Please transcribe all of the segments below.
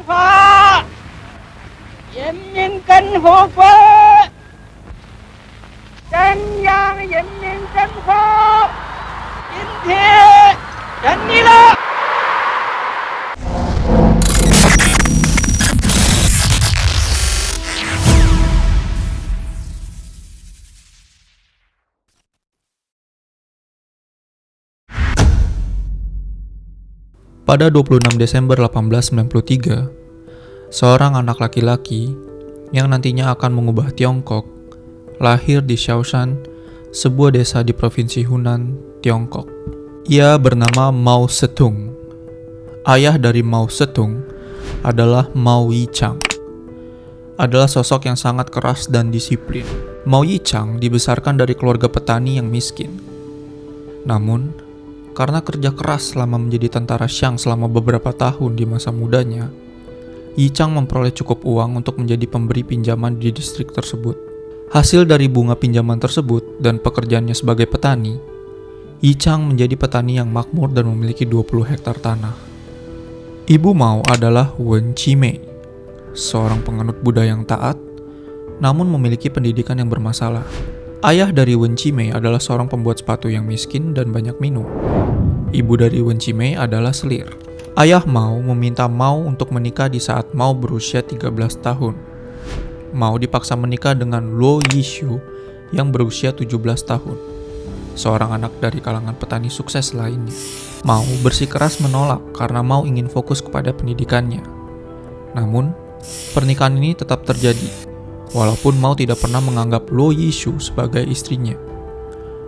法，人民更合法，中央人民政府今天胜利了。Pada 26 Desember 1893, seorang anak laki-laki yang nantinya akan mengubah Tiongkok lahir di Shaoshan, sebuah desa di provinsi Hunan, Tiongkok. Ia bernama Mao Zedong. Ayah dari Mao Zedong adalah Mao Yichang. Adalah sosok yang sangat keras dan disiplin. Mao Yichang dibesarkan dari keluarga petani yang miskin. Namun, karena kerja keras selama menjadi tentara Xiang selama beberapa tahun di masa mudanya, Yichang memperoleh cukup uang untuk menjadi pemberi pinjaman di distrik tersebut. Hasil dari bunga pinjaman tersebut dan pekerjaannya sebagai petani, Yichang menjadi petani yang makmur dan memiliki 20 hektar tanah. Ibu Mao adalah Wen Qimei, seorang penganut Buddha yang taat, namun memiliki pendidikan yang bermasalah. Ayah dari Wen Qimei adalah seorang pembuat sepatu yang miskin dan banyak minum. Ibu dari Wen Qimei adalah selir. Ayah Mao meminta Mao untuk menikah di saat Mao berusia 13 tahun. Mao dipaksa menikah dengan Luo Yishu yang berusia 17 tahun, seorang anak dari kalangan petani sukses lainnya. Mao bersikeras menolak karena Mao ingin fokus kepada pendidikannya. Namun, pernikahan ini tetap terjadi. Walaupun Mao tidak pernah menganggap Luo Yishu sebagai istrinya.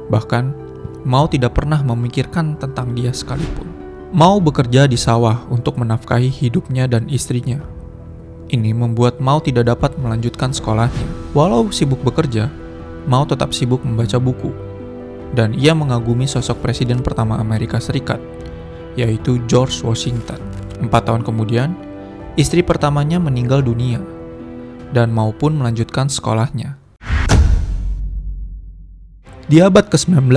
Bahkan, Mao tidak pernah memikirkan tentang dia sekalipun. Mao bekerja di sawah untuk menafkahi hidupnya dan istrinya. Ini membuat Mao tidak dapat melanjutkan sekolahnya. Walau sibuk bekerja, Mao tetap sibuk membaca buku. Dan ia mengagumi sosok presiden pertama Amerika Serikat, yaitu George Washington. 4 tahun kemudian, istri pertamanya meninggal dunia. Dan Mao pun melanjutkan sekolahnya. Di abad ke-19,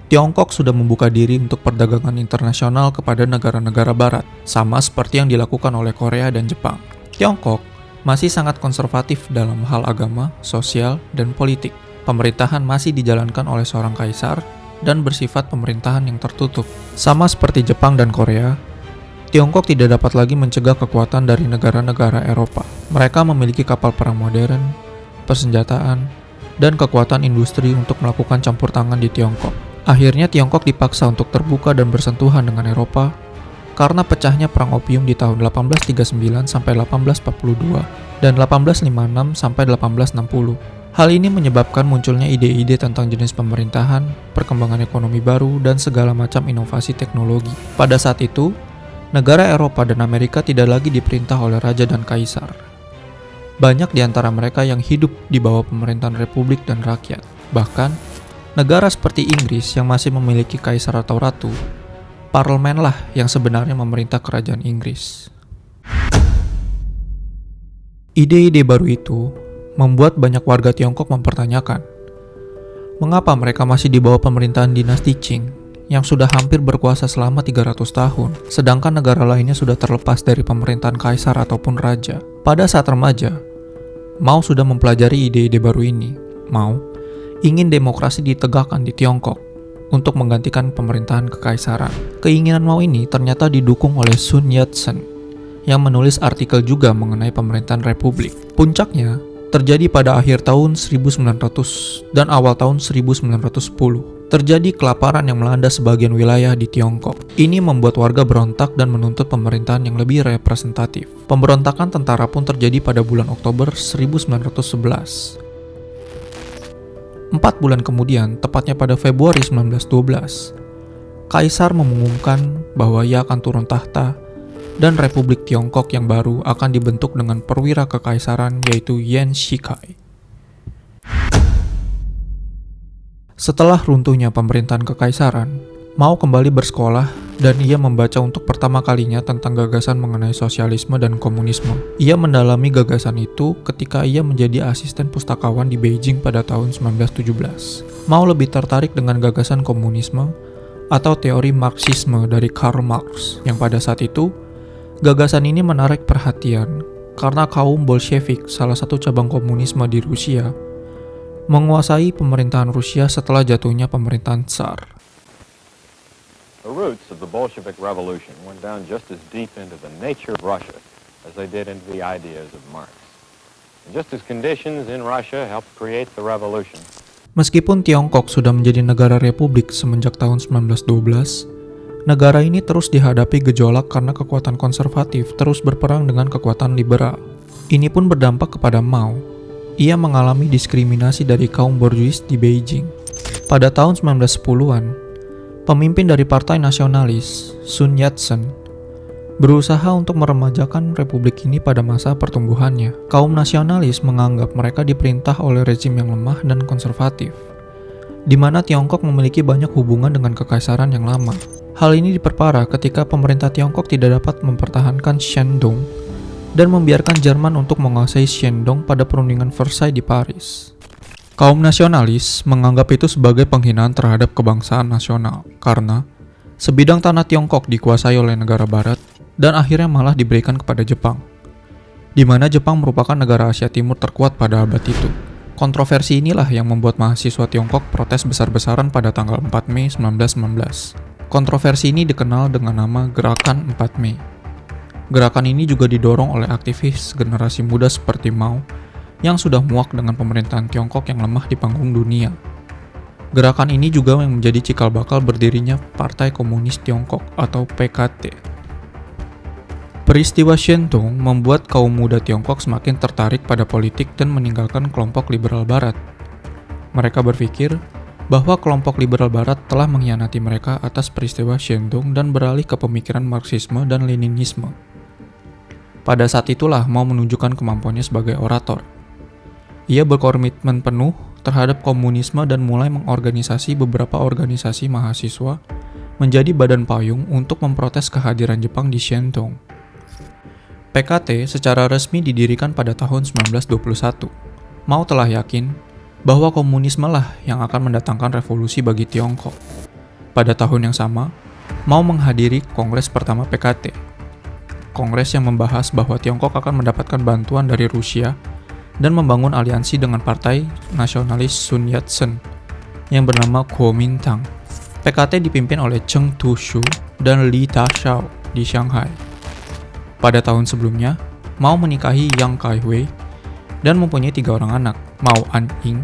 Tiongkok sudah membuka diri untuk perdagangan internasional kepada negara-negara barat, sama seperti yang dilakukan oleh Korea dan Jepang. Tiongkok masih sangat konservatif dalam hal agama, sosial, dan politik. Pemerintahan masih dijalankan oleh seorang kaisar dan bersifat pemerintahan yang tertutup. Sama seperti Jepang dan Korea, Tiongkok tidak dapat lagi mencegah kekuatan dari negara-negara Eropa. Mereka memiliki kapal perang modern, persenjataan, dan kekuatan industri untuk melakukan campur tangan di Tiongkok. Akhirnya Tiongkok dipaksa untuk terbuka dan bersentuhan dengan Eropa karena pecahnya Perang Opium di tahun 1839 sampai 1842 dan 1856 sampai 1860. Hal ini menyebabkan munculnya ide-ide tentang jenis pemerintahan, perkembangan ekonomi baru, dan segala macam inovasi teknologi. Pada saat itu, negara Eropa dan Amerika tidak lagi diperintah oleh raja dan kaisar. Banyak di antara mereka yang hidup di bawah pemerintahan republik dan rakyat. Bahkan, negara seperti Inggris yang masih memiliki kaisar atau ratu, parlemenlah yang sebenarnya memerintah kerajaan Inggris. Ide-ide baru itu membuat banyak warga Tiongkok mempertanyakan, mengapa mereka masih di bawah pemerintahan dinasti Qing yang sudah hampir berkuasa selama 300 tahun, sedangkan negara lainnya sudah terlepas dari pemerintahan kaisar ataupun raja. Pada saat remaja, Mao sudah mempelajari ide-ide baru ini. Mao ingin demokrasi ditegakkan di Tiongkok untuk menggantikan pemerintahan kekaisaran. Keinginan Mao ini ternyata didukung oleh Sun Yat-sen yang menulis artikel juga mengenai pemerintahan republik. Puncaknya terjadi pada akhir tahun 1900 dan awal tahun 1910. Terjadi kelaparan yang melanda sebagian wilayah di Tiongkok. Ini membuat warga berontak dan menuntut pemerintahan yang lebih representatif. Pemberontakan tentara pun terjadi pada bulan Oktober 1911. 4 bulan kemudian, tepatnya pada Februari 1912, Kaisar mengumumkan bahwa ia akan turun tahta dan Republik Tiongkok yang baru akan dibentuk dengan perwira kekaisaran yaitu Yuan Shikai. Setelah runtuhnya pemerintahan kekaisaran, Mao kembali bersekolah dan ia membaca untuk pertama kalinya tentang gagasan mengenai sosialisme dan komunisme. Ia mendalami gagasan itu ketika ia menjadi asisten pustakawan di Beijing pada tahun 1917. Mao lebih tertarik dengan gagasan komunisme atau teori Marxisme dari Karl Marx yang pada saat itu Gagasan ini menarik perhatian karena kaum Bolshevik, salah satu cabang komunisme di Rusia, menguasai pemerintahan Rusia setelah jatuhnya pemerintahan Tsar. The roots of the Bolshevik Revolution went down just as deep into the nature of Russia as they did into the ideas of Marx. And just as conditions in Russia helped create the revolution. Meskipun Tiongkok sudah menjadi negara republik semenjak tahun 1912, negara ini terus dihadapi gejolak karena kekuatan konservatif terus berperang dengan kekuatan liberal. Ini pun berdampak kepada Mao. Ia mengalami diskriminasi dari kaum borjuis di Beijing. Pada tahun 1910-an, pemimpin dari Partai Nasionalis, Sun Yat-sen, berusaha untuk meremajakan republik ini pada masa pertumbuhannya. Kaum nasionalis menganggap mereka diperintah oleh rezim yang lemah dan konservatif, di mana Tiongkok memiliki banyak hubungan dengan kekaisaran yang lama. Hal ini diperparah ketika pemerintah Tiongkok tidak dapat mempertahankan Shandong dan membiarkan Jerman untuk menguasai Shandong pada perundingan Versailles di Paris. Kaum nasionalis menganggap itu sebagai penghinaan terhadap kebangsaan nasional karena sebidang tanah Tiongkok dikuasai oleh negara barat dan akhirnya malah diberikan kepada Jepang, di mana Jepang merupakan negara Asia Timur terkuat pada abad itu. Kontroversi inilah yang membuat mahasiswa Tiongkok protes besar-besaran pada tanggal 4 Mei 1919. Kontroversi ini dikenal dengan nama Gerakan 4 Mei. Gerakan ini juga didorong oleh aktivis generasi muda seperti Mao yang sudah muak dengan pemerintahan Tiongkok yang lemah di panggung dunia. Gerakan ini juga yang menjadi cikal bakal berdirinya Partai Komunis Tiongkok atau PKT. Peristiwa Shandong membuat kaum muda Tiongkok semakin tertarik pada politik dan meninggalkan kelompok liberal barat. Mereka berpikir bahwa kelompok liberal barat telah mengkhianati mereka atas peristiwa Shandong dan beralih ke pemikiran Marxisme dan Leninisme. Pada saat itulah Mao menunjukkan kemampuannya sebagai orator. Ia berkomitmen penuh terhadap komunisme dan mulai mengorganisasi beberapa organisasi mahasiswa menjadi badan payung untuk memprotes kehadiran Jepang di Shandong. PKT secara resmi didirikan pada tahun 1921. Mao telah yakin bahwa komunisme lah yang akan mendatangkan revolusi bagi Tiongkok. Pada tahun yang sama, Mao menghadiri Kongres pertama PKT. Kongres yang membahas bahwa Tiongkok akan mendapatkan bantuan dari Rusia dan membangun aliansi dengan Partai Nasionalis Sun Yat-sen yang bernama Kuomintang. PKT dipimpin oleh Cheng Tu-shu dan Li Ta-shao di Shanghai. Pada tahun sebelumnya, Mao menikahi Yang Kai-wei dan mempunyai 3 orang anak, Mao An-ying,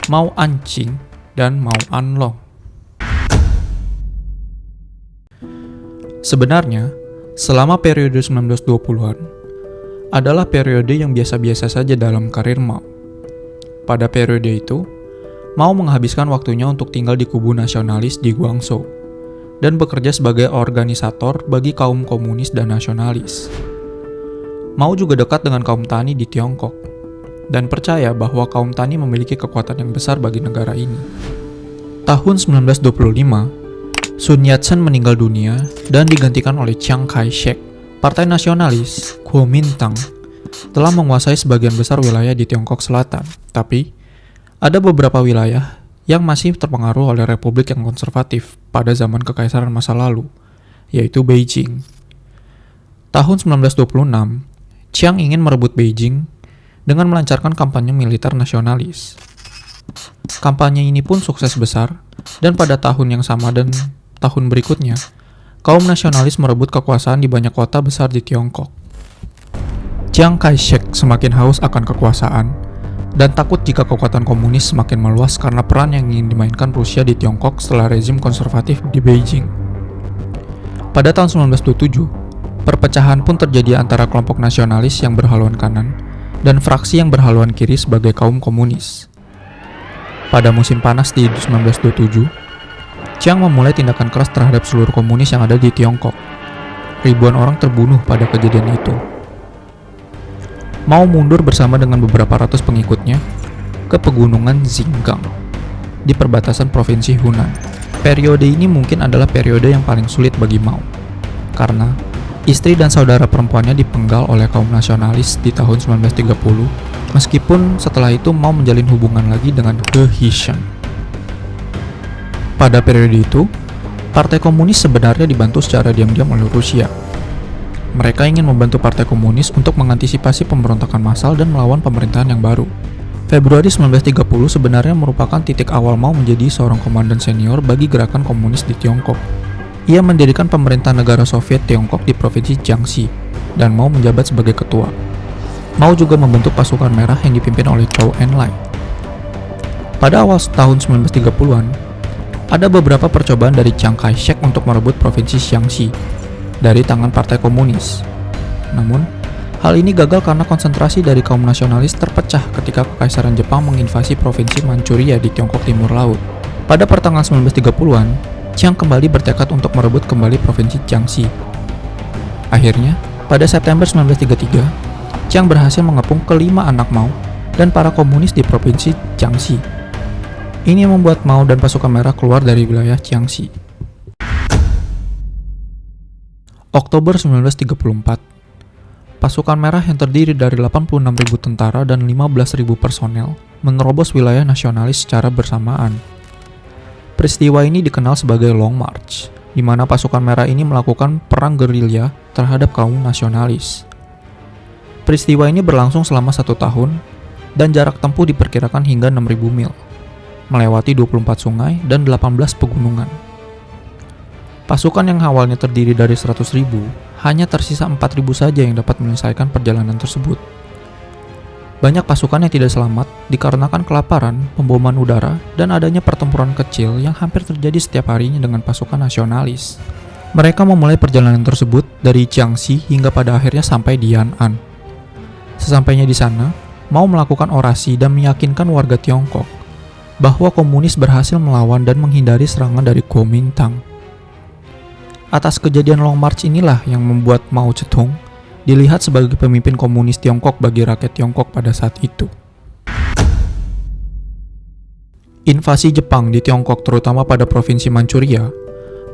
Mao An-ching, dan Mao An-long. Sebenarnya, selama periode 1920-an adalah periode yang biasa-biasa saja dalam karir Mao. Pada periode itu, Mao menghabiskan waktunya untuk tinggal di kubu nasionalis di Guangzhou dan bekerja sebagai organisator bagi kaum komunis dan nasionalis. Mao juga dekat dengan kaum tani di Tiongkok dan percaya bahwa kaum tani memiliki kekuatan yang besar bagi negara ini. Tahun 1925, Sun Yat-sen meninggal dunia dan digantikan oleh Chiang Kai-shek. Partai Nasionalis, Kuomintang, telah menguasai sebagian besar wilayah di Tiongkok Selatan, tapi ada beberapa wilayah yang masih terpengaruh oleh republik yang konservatif pada zaman kekaisaran masa lalu, yaitu Beijing. Tahun 1926, Chiang ingin merebut Beijing dengan melancarkan kampanye militer nasionalis. Kampanye ini pun sukses besar, dan pada tahun yang sama dan tahun berikutnya, kaum nasionalis merebut kekuasaan di banyak kota besar di Tiongkok. Chiang Kai-shek semakin haus akan kekuasaan, dan takut jika kekuatan komunis semakin meluas karena peran yang ingin dimainkan Rusia di Tiongkok setelah rezim konservatif di Beijing. Pada tahun 1927, perpecahan pun terjadi antara kelompok nasionalis yang berhaluan kanan dan fraksi yang berhaluan kiri sebagai kaum komunis. Pada musim panas di 1927, Chiang memulai tindakan keras terhadap seluruh komunis yang ada di Tiongkok. Ribuan orang terbunuh pada kejadian itu. Mao mundur bersama dengan beberapa ratus pengikutnya ke pegunungan Xinjiang di perbatasan provinsi Hunan. Periode ini mungkin adalah periode yang paling sulit bagi Mao, karena istri dan saudara perempuannya dipenggal oleh kaum nasionalis di tahun 1930, meskipun setelah itu Mao menjalin hubungan lagi dengan He Hisheng. Pada periode itu, Partai Komunis sebenarnya dibantu secara diam-diam oleh Rusia. Mereka ingin membantu Partai Komunis untuk mengantisipasi pemberontakan massal dan melawan pemerintahan yang baru. Februari 1930 sebenarnya merupakan titik awal Mao menjadi seorang komandan senior bagi gerakan komunis di Tiongkok. Ia mendirikan pemerintahan negara Soviet Tiongkok di provinsi Jiangxi, dan Mao menjabat sebagai ketua. Mao juga membentuk pasukan merah yang dipimpin oleh Zhou Enlai. Pada awal tahun 1930-an, ada beberapa percobaan dari Chiang Kai-shek untuk merebut provinsi Jiangxi dari tangan Partai Komunis. Namun, hal ini gagal karena konsentrasi dari kaum nasionalis terpecah ketika Kekaisaran Jepang menginvasi provinsi Manchuria di Tiongkok Timur Laut. Pada pertengahan 1930-an, Chiang kembali bertekad untuk merebut kembali provinsi Jiangxi. Akhirnya, pada September 1933, Chiang berhasil mengepung kelima anak Mao dan para komunis di provinsi Jiangxi. Ini membuat Mao dan pasukan merah keluar dari wilayah Jiangxi. Oktober 1934, pasukan merah yang terdiri dari 86.000 tentara dan 15.000 personel menerobos wilayah nasionalis secara bersamaan. Peristiwa ini dikenal sebagai Long March, di mana pasukan merah ini melakukan perang gerilya terhadap kaum nasionalis. Peristiwa ini berlangsung selama 1 tahun dan jarak tempuh diperkirakan hingga 6.000 mil, melewati 24 sungai dan 18 pegunungan. Pasukan yang awalnya terdiri dari 100.000, hanya tersisa 4.000 saja yang dapat menyelesaikan perjalanan tersebut. Banyak pasukan yang tidak selamat dikarenakan kelaparan, pemboman udara, dan adanya pertempuran kecil yang hampir terjadi setiap harinya dengan pasukan nasionalis. Mereka memulai perjalanan tersebut dari Jiangxi hingga pada akhirnya sampai di Yan'an. Sesampainya di sana, Mao melakukan orasi dan meyakinkan warga Tiongkok bahwa komunis berhasil melawan dan menghindari serangan dari Kuomintang. Atas kejadian Long March inilah yang membuat Mao Zedong dilihat sebagai pemimpin komunis Tiongkok bagi rakyat Tiongkok pada saat itu. Invasi Jepang di Tiongkok terutama pada provinsi Manchuria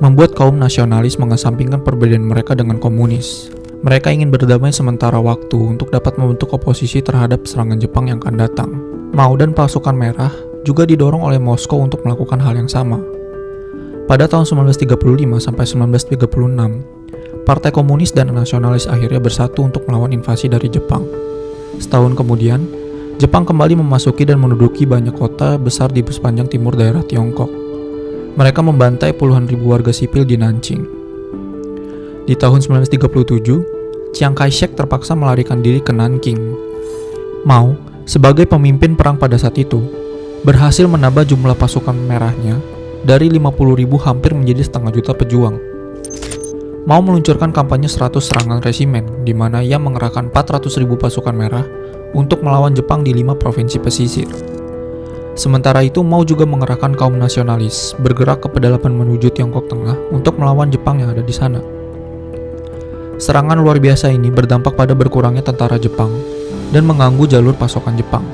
membuat kaum nasionalis mengesampingkan perbedaan mereka dengan komunis. Mereka ingin berdamai sementara waktu untuk dapat membentuk oposisi terhadap serangan Jepang yang akan datang. Mao dan pasukan merah juga didorong oleh Moskow untuk melakukan hal yang sama. Pada tahun 1935 sampai 1936, Partai Komunis dan Nasionalis akhirnya bersatu untuk melawan invasi dari Jepang. Setahun kemudian, Jepang kembali memasuki dan menduduki banyak kota besar di sepanjang timur daerah Tiongkok. Mereka membantai puluhan ribu warga sipil di Nanjing. Di tahun 1937, Chiang Kai-shek terpaksa melarikan diri ke Nanking. Mao, sebagai pemimpin perang pada saat itu, berhasil menambah jumlah pasukan merahnya dari 50.000 hampir menjadi 500.000 pejuang. Mao meluncurkan kampanye 100 serangan resimen, di mana ia mengerahkan 400.000 pasukan merah untuk melawan Jepang di 5 provinsi pesisir. Sementara itu, Mao juga mengerahkan kaum nasionalis bergerak ke pedalaman menuju Tiongkok Tengah untuk melawan Jepang yang ada di sana. Serangan luar biasa ini berdampak pada berkurangnya tentara Jepang dan mengganggu jalur pasokan Jepang.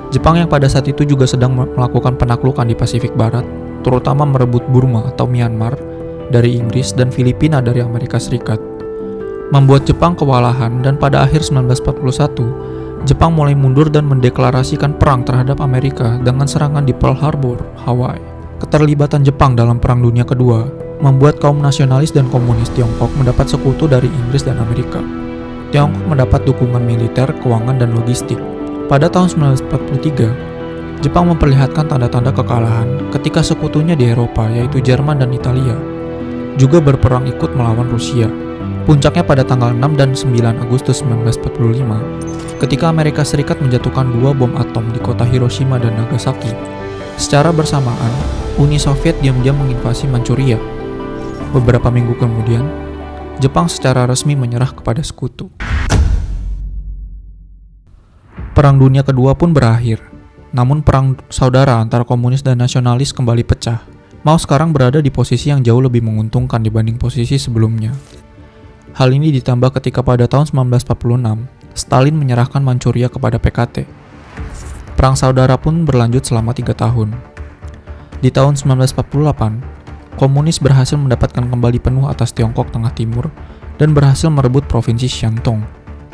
Jepang yang pada saat itu juga sedang melakukan penaklukan di Pasifik Barat, terutama merebut Burma atau Myanmar dari Inggris dan Filipina dari Amerika Serikat, membuat Jepang kewalahan dan pada akhir 1941, Jepang mulai mundur dan mendeklarasikan perang terhadap Amerika dengan serangan di Pearl Harbor, Hawaii. Keterlibatan Jepang dalam Perang Dunia Kedua membuat kaum nasionalis dan komunis Tiongkok mendapat sekutu dari Inggris dan Amerika. Tiongkok mendapat dukungan militer, keuangan, dan logistik. Pada tahun 1943, Jepang memperlihatkan tanda-tanda kekalahan ketika sekutunya di Eropa, yaitu Jerman dan Italia, juga berperang ikut melawan Rusia. Puncaknya pada tanggal 6 dan 9 Agustus 1945, ketika Amerika Serikat menjatuhkan 2 bom atom di kota Hiroshima dan Nagasaki. Secara bersamaan, Uni Soviet diam-diam menginvasi Manchuria. Beberapa minggu kemudian, Jepang secara resmi menyerah kepada sekutu. Perang Dunia Kedua pun berakhir, namun perang saudara antara komunis dan nasionalis kembali pecah. Mao sekarang berada di posisi yang jauh lebih menguntungkan dibanding posisi sebelumnya. Hal ini ditambah ketika pada tahun 1946, Stalin menyerahkan Manchuria kepada PKT. Perang saudara pun berlanjut selama 3 tahun. Di tahun 1948, komunis berhasil mendapatkan kembali penuh atas Tiongkok Tengah Timur dan berhasil merebut provinsi Shandong.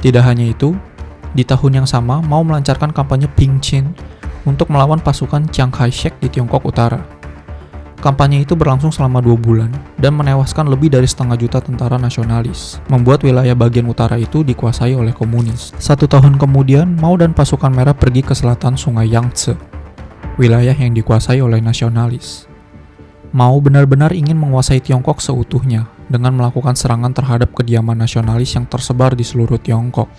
Tidak hanya itu, di tahun yang sama, Mao melancarkan kampanye Ping Chin untuk melawan pasukan Chiang Kai-shek di Tiongkok Utara. Kampanye itu berlangsung selama 2 bulan dan menewaskan lebih dari 1,5 juta tentara nasionalis, membuat wilayah bagian utara itu dikuasai oleh komunis. 1 tahun kemudian, Mao dan pasukan merah pergi ke selatan Sungai Yangtze, wilayah yang dikuasai oleh nasionalis. Mao benar-benar ingin menguasai Tiongkok seutuhnya dengan melakukan serangan terhadap kediaman nasionalis yang tersebar di seluruh Tiongkok.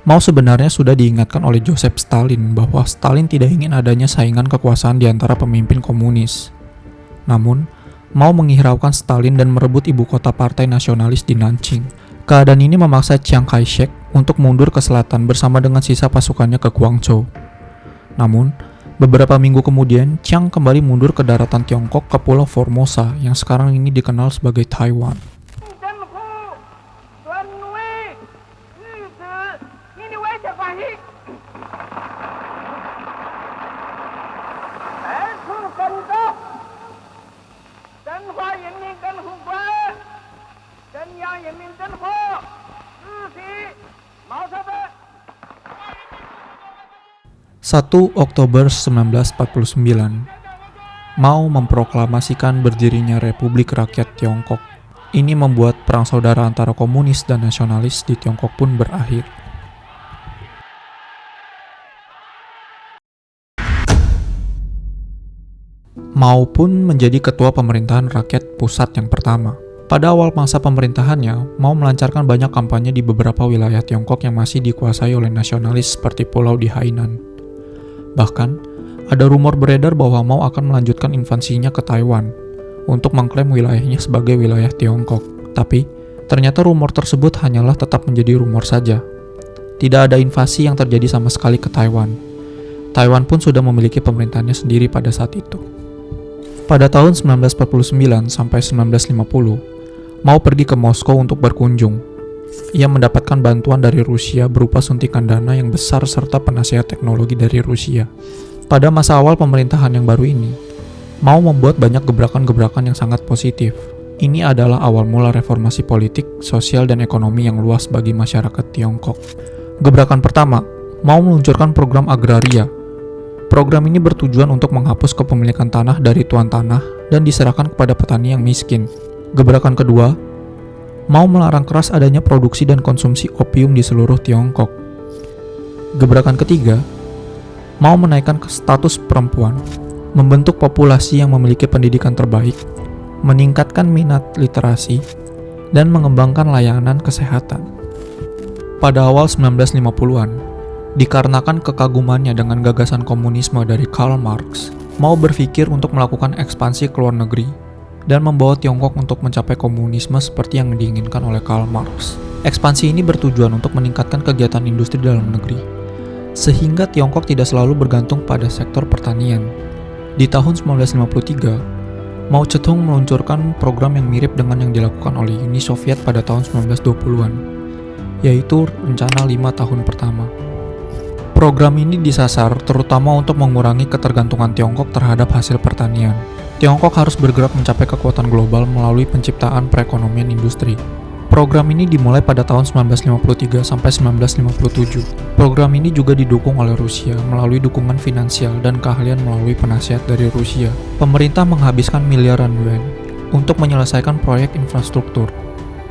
Mao sebenarnya sudah diingatkan oleh Joseph Stalin bahwa Stalin tidak ingin adanya saingan kekuasaan di antara pemimpin komunis. Namun, Mao menghiraukan Stalin dan merebut ibu kota partai nasionalis di Nanjing. Keadaan ini memaksa Chiang Kai-shek untuk mundur ke selatan bersama dengan sisa pasukannya ke Guangzhou. Namun, beberapa minggu kemudian, Chiang kembali mundur ke daratan Tiongkok ke Pulau Formosa yang sekarang ini dikenal sebagai Taiwan. Satu Oktober 1949, Mao memproklamasikan berdirinya Republik Rakyat Tiongkok. Ini membuat perang saudara antara komunis dan nasionalis di Tiongkok pun berakhir. Mao pun menjadi ketua pemerintahan rakyat pusat yang pertama. Pada awal masa pemerintahannya, Mao melancarkan banyak kampanye di beberapa wilayah Tiongkok yang masih dikuasai oleh nasionalis seperti pulau di Hainan. Bahkan, ada rumor beredar bahwa Mao akan melanjutkan invasinya ke Taiwan untuk mengklaim wilayahnya sebagai wilayah Tiongkok. Tapi, ternyata rumor tersebut hanyalah tetap menjadi rumor saja. Tidak ada invasi yang terjadi sama sekali ke Taiwan. Taiwan pun sudah memiliki pemerintahannya sendiri pada saat itu. Pada tahun 1949 sampai 1950, Mao pergi ke Moskow untuk berkunjung. Ia mendapatkan bantuan dari Rusia berupa suntikan dana yang besar serta penasihat teknologi dari Rusia. Pada masa awal pemerintahan yang baru ini, Mao membuat banyak gebrakan-gebrakan yang sangat positif. Ini adalah awal mula reformasi politik, sosial, dan ekonomi yang luas bagi masyarakat Tiongkok. Gebrakan pertama, Mao meluncurkan program agraria. Program ini bertujuan untuk menghapus kepemilikan tanah dari tuan tanah dan diserahkan kepada petani yang miskin. Gebrakan kedua, Mao melarang keras adanya produksi dan konsumsi opium di seluruh Tiongkok. Gebrakan ketiga, Mao menaikkan status perempuan, membentuk populasi yang memiliki pendidikan terbaik, meningkatkan minat literasi, dan mengembangkan layanan kesehatan. Pada awal 1950-an, dikarenakan kekagumannya dengan gagasan komunisme dari Karl Marx, Mao berpikir untuk melakukan ekspansi ke luar negeri dan membawa Tiongkok untuk mencapai komunisme seperti yang diinginkan oleh Karl Marx. Ekspansi ini bertujuan untuk meningkatkan kegiatan industri dalam negeri, sehingga Tiongkok tidak selalu bergantung pada sektor pertanian. Di tahun 1953, Mao Zedong meluncurkan program yang mirip dengan yang dilakukan oleh Uni Soviet pada tahun 1920-an, yaitu Rencana 5 Tahun Pertama. Program ini disasar terutama untuk mengurangi ketergantungan Tiongkok terhadap hasil pertanian. Tiongkok harus bergerak mencapai kekuatan global melalui penciptaan perekonomian industri. Program ini dimulai pada tahun 1953 sampai 1957. Program ini juga didukung oleh Rusia melalui dukungan finansial dan keahlian melalui penasihat dari Rusia. Pemerintah menghabiskan miliaran yuan untuk menyelesaikan proyek infrastruktur,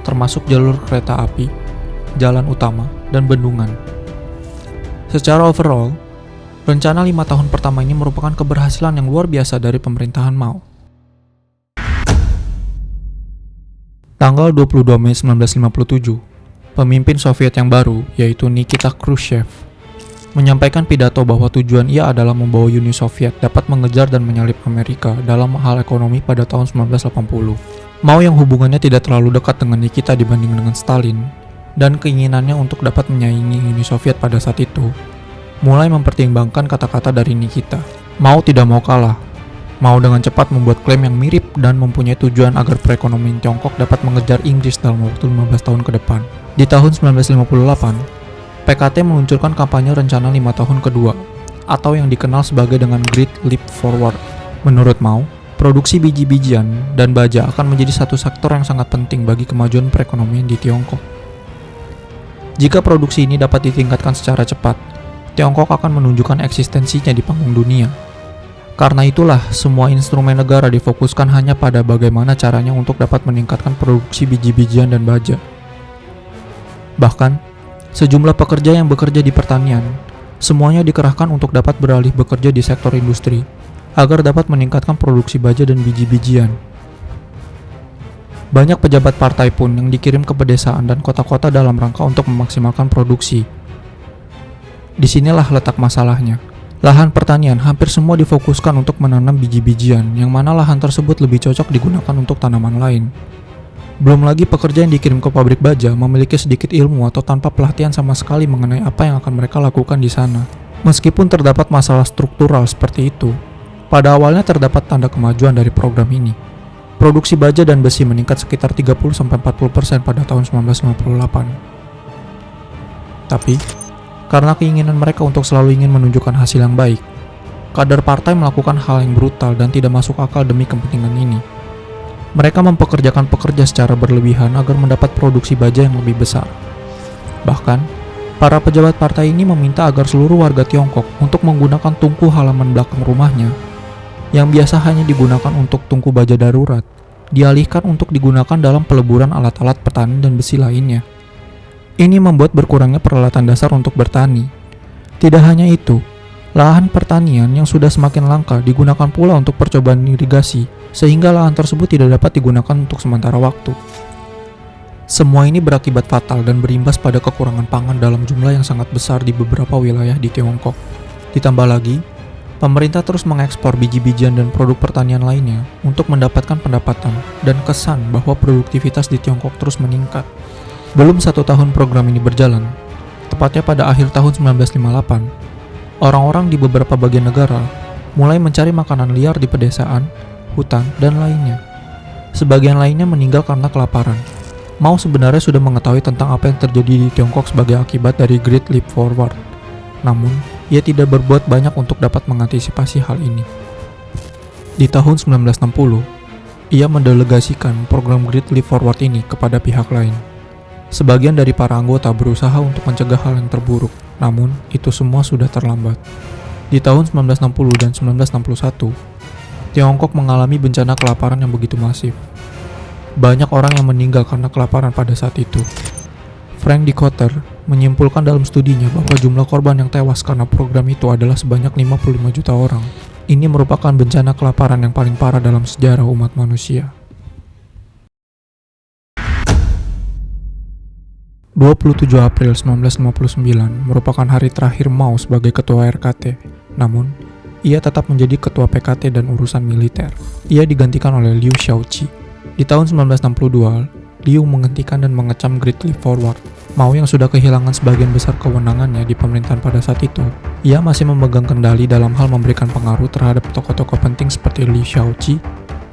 termasuk jalur kereta api, jalan utama, dan bendungan. Secara overall, Rencana 5 tahun pertama ini merupakan keberhasilan yang luar biasa dari pemerintahan Mao. Tanggal 22 Mei 1957, pemimpin Soviet yang baru, yaitu Nikita Khrushchev, menyampaikan pidato bahwa tujuan ia adalah membawa Uni Soviet dapat mengejar dan menyalip Amerika dalam hal ekonomi pada tahun 1980. Mao yang hubungannya tidak terlalu dekat dengan Nikita dibanding dengan Stalin, dan keinginannya untuk dapat menyaingi Uni Soviet pada saat itu, mulai mempertimbangkan kata-kata dari Nikita. Mao tidak mau kalah. Mao dengan cepat membuat klaim yang mirip dan mempunyai tujuan agar perekonomian Tiongkok dapat mengejar Inggris dalam waktu 15 tahun ke depan. Di tahun 1958, PKT meluncurkan kampanye Rencana 5 Tahun Kedua, atau yang dikenal sebagai dengan Great Leap Forward. Menurut Mao, produksi biji-bijian dan baja akan menjadi satu sektor yang sangat penting bagi kemajuan perekonomian di Tiongkok. Jika produksi ini dapat ditingkatkan secara cepat, Tiongkok akan menunjukkan eksistensinya di panggung dunia. Karena itulah, semua instrumen negara difokuskan hanya pada bagaimana caranya untuk dapat meningkatkan produksi biji-bijian dan baja. Bahkan, sejumlah pekerja yang bekerja di pertanian, semuanya dikerahkan untuk dapat beralih bekerja di sektor industri, agar dapat meningkatkan produksi baja dan biji-bijian. Banyak pejabat partai pun yang dikirim ke pedesaan dan kota-kota dalam rangka untuk memaksimalkan produksi. Disinilah letak masalahnya. Lahan pertanian hampir semua difokuskan untuk menanam biji-bijian, yang mana lahan tersebut lebih cocok digunakan untuk tanaman lain. Belum lagi pekerja yang dikirim ke pabrik baja memiliki sedikit ilmu atau tanpa pelatihan sama sekali mengenai apa yang akan mereka lakukan di sana. Meskipun terdapat masalah struktural seperti itu, pada awalnya terdapat tanda kemajuan dari program ini. Produksi baja dan besi meningkat sekitar 30-40% pada tahun 1958. Tapi, karena keinginan mereka untuk selalu ingin menunjukkan hasil yang baik, kader partai melakukan hal yang brutal dan tidak masuk akal demi kepentingan ini. Mereka mempekerjakan pekerja secara berlebihan agar mendapat produksi baja yang lebih besar. Bahkan, para pejabat partai ini meminta agar seluruh warga Tiongkok untuk menggunakan tungku halaman belakang rumahnya, yang biasa hanya digunakan untuk tungku baja darurat, dialihkan untuk digunakan dalam peleburan alat-alat petani dan besi lainnya. Ini membuat berkurangnya peralatan dasar untuk bertani. Tidak hanya itu, lahan pertanian yang sudah semakin langka digunakan pula untuk percobaan irigasi, sehingga lahan tersebut tidak dapat digunakan untuk sementara waktu. Semua ini berakibat fatal dan berimbas pada kekurangan pangan dalam jumlah yang sangat besar di beberapa wilayah di Tiongkok. Ditambah lagi, pemerintah terus mengekspor biji-bijian dan produk pertanian lainnya untuk mendapatkan pendapatan dan kesan bahwa produktivitas di Tiongkok terus meningkat. Belum 1 tahun program ini berjalan, tepatnya pada akhir tahun 1958, orang-orang di beberapa bagian negara mulai mencari makanan liar di pedesaan, hutan, dan lainnya. Sebagian lainnya meninggal karena kelaparan. Mao sebenarnya sudah mengetahui tentang apa yang terjadi di Tiongkok sebagai akibat dari Great Leap Forward. Namun, ia tidak berbuat banyak untuk dapat mengantisipasi hal ini. Di tahun 1960, ia mendelegasikan program Great Leap Forward ini kepada pihak lain. Sebagian dari para anggota berusaha untuk mencegah hal yang terburuk, namun itu semua sudah terlambat. Di tahun 1960 dan 1961, Tiongkok mengalami bencana kelaparan yang begitu masif. Banyak orang yang meninggal karena kelaparan pada saat itu. Frank Dicotter menyimpulkan dalam studinya bahwa jumlah korban yang tewas karena program itu adalah sebanyak 55 juta orang. Ini merupakan bencana kelaparan yang paling parah dalam sejarah umat manusia. 27 April 1959 merupakan hari terakhir Mao sebagai ketua RKT. Namun, ia tetap menjadi ketua PKT dan urusan militer. Ia digantikan oleh Liu Shaoqi. Di tahun 1962, Liu menghentikan dan mengecam Great Leap Forward. Mao yang sudah kehilangan sebagian besar kewenangannya di pemerintahan pada saat itu, ia masih memegang kendali dalam hal memberikan pengaruh terhadap tokoh-tokoh penting seperti Liu Shaoqi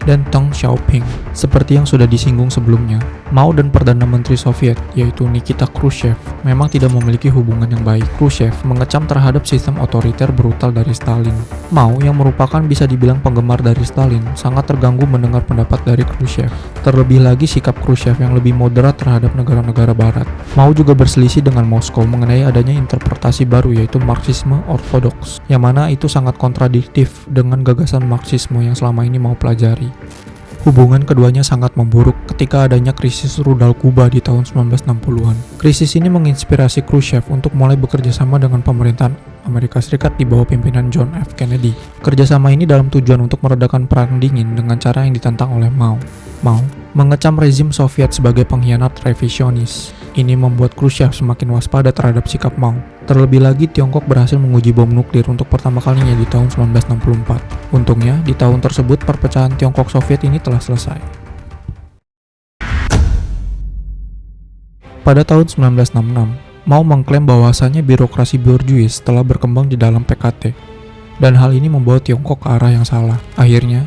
dan Deng Xiaoping. Seperti yang sudah disinggung sebelumnya, Mao dan Perdana Menteri Soviet, yaitu Nikita Khrushchev, memang tidak memiliki hubungan yang baik. Khrushchev mengecam terhadap sistem otoriter brutal dari Stalin. Mao, yang merupakan bisa dibilang penggemar dari Stalin, sangat terganggu mendengar pendapat dari Khrushchev. Terlebih lagi sikap Khrushchev yang lebih moderat terhadap negara-negara barat. Mao juga berselisih dengan Moskow mengenai adanya interpretasi baru, yaitu Marxisme ortodoks, yang mana itu sangat kontradiktif dengan gagasan Marxisme yang selama ini Mao pelajari. Hubungan keduanya sangat memburuk ketika adanya krisis rudal Kuba di tahun 1960-an. Krisis ini menginspirasi Khrushchev untuk mulai bekerja sama dengan pemerintahan Amerika Serikat di bawah pimpinan John F. Kennedy. Kerjasama ini dalam tujuan untuk meredakan perang dingin dengan cara yang ditantang oleh Mao. Mao mengecam rezim Soviet sebagai pengkhianat revisionis. Ini membuat Khrushchev semakin waspada terhadap sikap Mao. Terlebih lagi, Tiongkok berhasil menguji bom nuklir untuk pertama kalinya di tahun 1964. Untungnya, di tahun tersebut perpecahan Tiongkok Soviet ini telah selesai. Pada tahun 1966, Mao mengklaim bahwasanya birokrasi borjuis telah berkembang di dalam PKT, dan hal ini membawa Tiongkok ke arah yang salah. Akhirnya,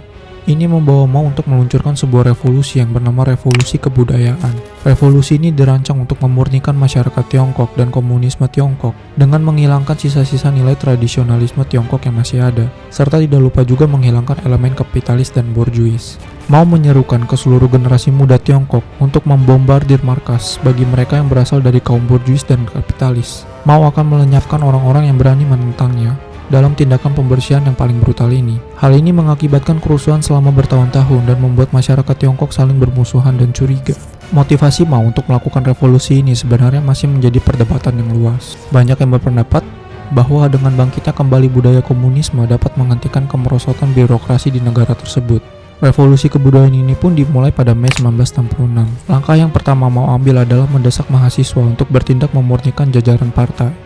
ini membawa Mao untuk meluncurkan sebuah revolusi yang bernama Revolusi Kebudayaan. Revolusi ini dirancang untuk memurnikan masyarakat Tiongkok dan komunisme Tiongkok dengan menghilangkan sisa-sisa nilai tradisionalisme Tiongkok yang masih ada, serta tidak lupa juga menghilangkan elemen kapitalis dan borjuis. Mao menyerukan ke seluruh generasi muda Tiongkok untuk membombardir markas bagi mereka yang berasal dari kaum borjuis dan kapitalis. Mao akan melenyapkan orang-orang yang berani menentangnya dalam tindakan pembersihan yang paling brutal ini. Hal ini mengakibatkan kerusuhan selama bertahun-tahun dan membuat masyarakat Tiongkok saling bermusuhan dan curiga. Motivasi Mao untuk melakukan revolusi ini sebenarnya masih menjadi perdebatan yang luas. Banyak yang berpendapat bahwa dengan bangkitnya kembali budaya komunisme dapat menghentikan kemerosotan birokrasi di negara tersebut. Revolusi kebudayaan ini pun dimulai pada Mei 1966. Langkah yang pertama Mao ambil adalah mendesak mahasiswa untuk bertindak memurnikan jajaran partai.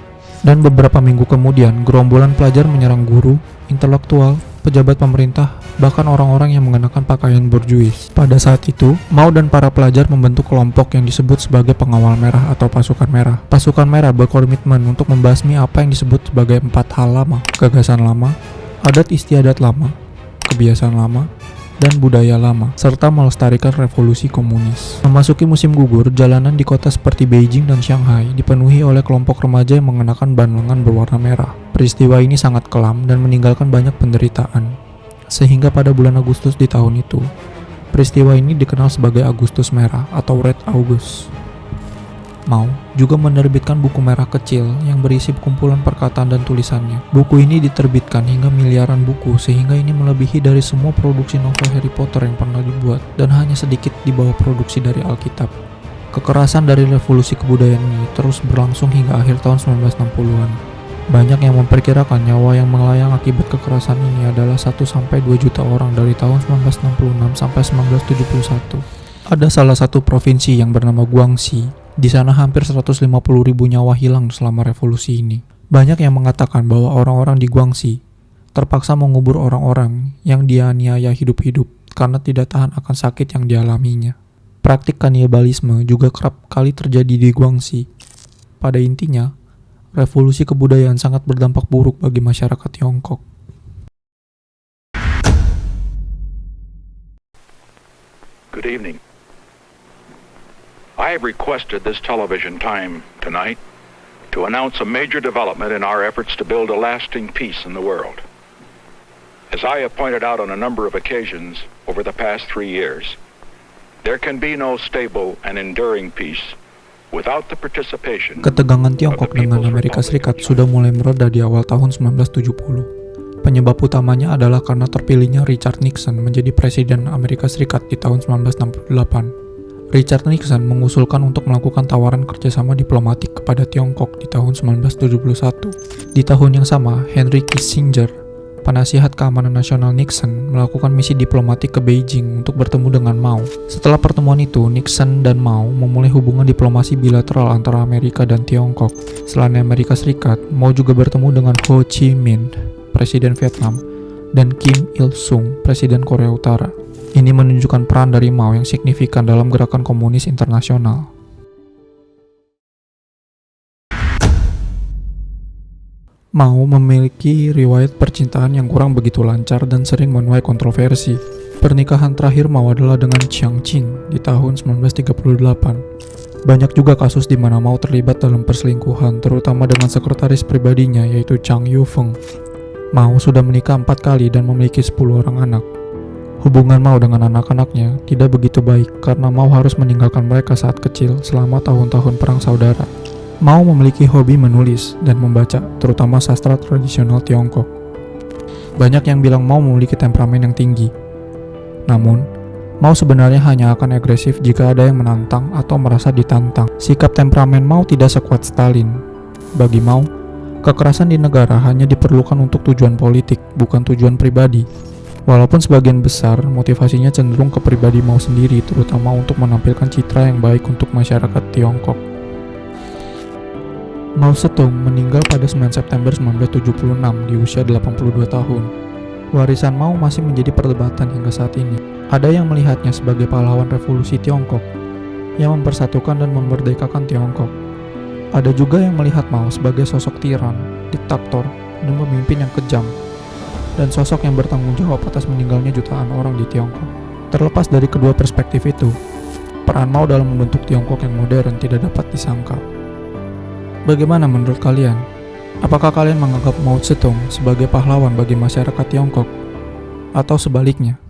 Dan beberapa minggu kemudian, gerombolan pelajar menyerang guru, intelektual, pejabat pemerintah, bahkan orang-orang yang mengenakan pakaian borjuis. Pada saat itu, Mao dan para pelajar membentuk kelompok yang disebut sebagai Pengawal Merah atau Pasukan Merah. Pasukan Merah berkomitmen untuk membasmi apa yang disebut sebagai 4 hal lama: gagasan lama, adat istiadat lama, kebiasaan lama, dan budaya lama, serta melestarikan revolusi komunis. Memasuki musim gugur, jalanan di kota seperti Beijing dan Shanghai dipenuhi oleh kelompok remaja yang mengenakan ban lengan berwarna merah. Peristiwa ini sangat kelam dan meninggalkan banyak penderitaan. Sehingga pada bulan Agustus di tahun itu, peristiwa ini dikenal sebagai Agustus Merah atau Red August. Mao juga menerbitkan buku merah kecil yang berisi kumpulan perkataan dan tulisannya. Buku ini diterbitkan hingga miliaran buku, sehingga ini melebihi dari semua produksi novel Harry Potter yang pernah dibuat, dan hanya sedikit di bawah produksi dari Alkitab. Kekerasan dari revolusi kebudayaan ini terus berlangsung hingga akhir tahun 1960-an. Banyak yang memperkirakan nyawa yang melayang akibat kekerasan ini adalah 1-2 juta orang dari tahun 1966 sampai 1971. Ada salah satu provinsi yang bernama Guangxi. Di sana hampir 150.000 nyawa hilang selama revolusi ini. Banyak yang mengatakan bahwa orang-orang di Guangxi terpaksa mengubur orang-orang yang dianiaya hidup-hidup karena tidak tahan akan sakit yang dialaminya. Praktik kanibalisme juga kerap kali terjadi di Guangxi. Pada intinya, revolusi kebudayaan sangat berdampak buruk bagi masyarakat Tiongkok. Good evening. I have requested this television time tonight to announce a major development in our efforts to build a lasting peace in the world. As I have pointed out on a number of occasions over the past 3 years, there can be no stable and enduring peace without the participation. Ketegangan Tiongkok dengan Amerika Serikat sudah mulai mereda di awal tahun 1970. Penyebab utamanya adalah karena terpilihnya Richard Nixon menjadi Presiden Amerika Serikat di tahun 1968. Richard Nixon mengusulkan untuk melakukan tawaran kerjasama diplomatik kepada Tiongkok di tahun 1971. Di tahun yang sama, Henry Kissinger, penasihat keamanan nasional Nixon, melakukan misi diplomatik ke Beijing untuk bertemu dengan Mao. Setelah pertemuan itu, Nixon dan Mao memulai hubungan diplomasi bilateral antara Amerika dan Tiongkok. Selain Amerika Serikat, Mao juga bertemu dengan Ho Chi Minh, Presiden Vietnam, dan Kim Il-sung, Presiden Korea Utara. Ini menunjukkan peran dari Mao yang signifikan dalam gerakan komunis internasional. Mao memiliki riwayat percintaan yang kurang begitu lancar dan sering menuai kontroversi. Pernikahan terakhir Mao adalah dengan Chiang Ching di tahun 1938. Banyak juga kasus di mana Mao terlibat dalam perselingkuhan, terutama dengan sekretaris pribadinya yaitu Chang Yu-feng. Mao sudah menikah 4 kali dan memiliki 10 orang anak. Hubungan Mao dengan anak-anaknya tidak begitu baik karena Mao harus meninggalkan mereka saat kecil selama tahun-tahun perang saudara. Mao memiliki hobi menulis dan membaca, terutama sastra tradisional Tiongkok. Banyak yang bilang Mao memiliki temperamen yang tinggi. Namun, Mao sebenarnya hanya akan agresif jika ada yang menantang atau merasa ditantang. Sikap temperamen Mao tidak sekuat Stalin. Bagi Mao, kekerasan di negara hanya diperlukan untuk tujuan politik, bukan tujuan pribadi. Walaupun sebagian besar motivasinya cenderung ke pribadi Mao sendiri, terutama untuk menampilkan citra yang baik untuk masyarakat Tiongkok. Mao Zedong meninggal pada 9 September 1976 di usia 82 tahun. Warisan Mao masih menjadi perdebatan hingga saat ini. Ada yang melihatnya sebagai pahlawan revolusi Tiongkok yang mempersatukan dan memerdekakan Tiongkok. Ada juga yang melihat Mao sebagai sosok tiran, diktator, dan pemimpin yang kejam, dan sosok yang bertanggung jawab atas meninggalnya jutaan orang di Tiongkok. Terlepas dari kedua perspektif itu, peran Mao dalam membentuk Tiongkok yang modern tidak dapat disangkal. Bagaimana menurut kalian? Apakah kalian menganggap Mao Zedong sebagai pahlawan bagi masyarakat Tiongkok? Atau sebaliknya?